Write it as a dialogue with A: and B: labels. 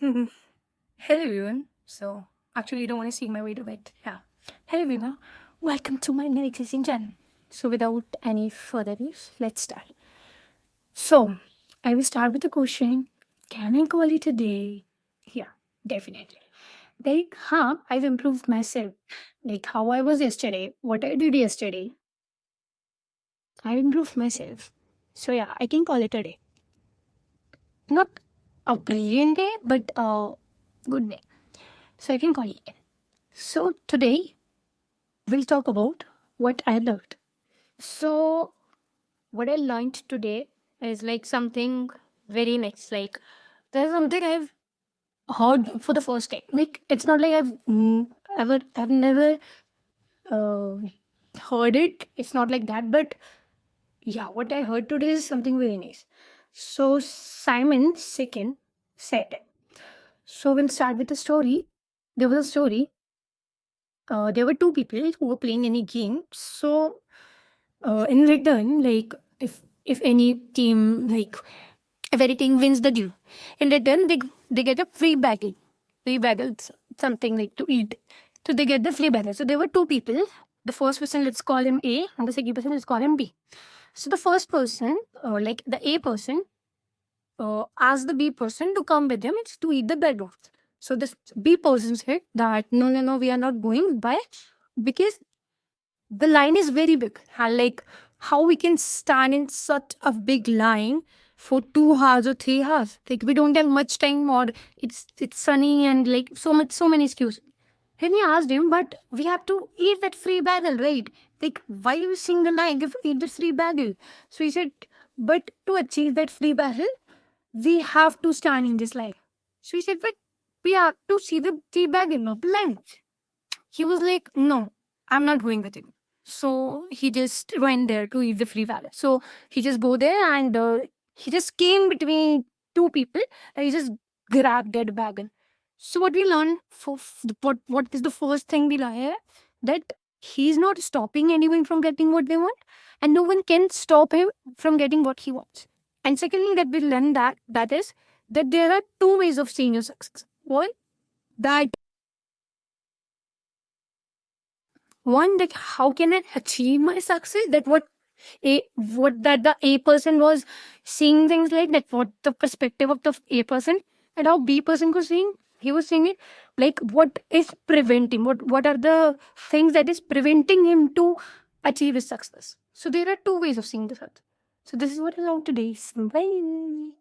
A: Mhm. Hello everyone. So actually you don't want to see my way to bed. Yeah. Hello everyone. Welcome to my new existing channel. So without any further ado, let's start. So I will start with the question. Can I call it a day? Yeah, definitely. Like how I've improved myself. Like how I was yesterday, what I did yesterday. I improved myself. So yeah, I can call it a day. Not a brilliant day, but a good day. So I can call it. So today we'll talk about what I learned. So what I learned today is like something very next. Like there's something I've heard for the first time. Like it's not like I've never uh, heard it. It's not like that. But yeah, what I heard today is something very nice. So Simon Sikin said. So we'll start with the story. There was a story. There were two people who were playing any game. So in return, like if any team like if any team wins the game, in return they get a free bagel, something like to eat. So they get the free bagel. So there were two people. The first person, let's call him A, and the second person, let's call him B. So the first person, like the A person, asked the B person to come with him to eat the bagel. So this B person said that no, we are not going by because the line is very big. Like how we can stand in such a big line for 2 hours or 3 hours. Like we don't have much time, or it's sunny and like so many excuses. Then he asked him, but we have to eat that free bagel, right? Like why are you seeing the line if we eat the free bagel? So he said, but to achieve that free bagel, we have to stand in this line. So he said, but we have to see the free bagel, not the line. He was like, no, I'm not going with him. So he just went there to eat the free valid. So he just go there and he just came between two people and he just grabbed that wagon. So what we learned what is the first thing we learn here? That he's not stopping anyone from getting what they want, and no one can stop him from getting what he wants. And secondly, that we learn that is that there are two ways of seeing your success. That one, that how can I achieve my success? That what that the A person was seeing things like that, what the perspective of the A person, and how B person was seeing, he was seeing it like what is preventing, what are the things that is preventing him to achieve his success. So there are two ways of seeing the success. So this is what I learned today. Bye.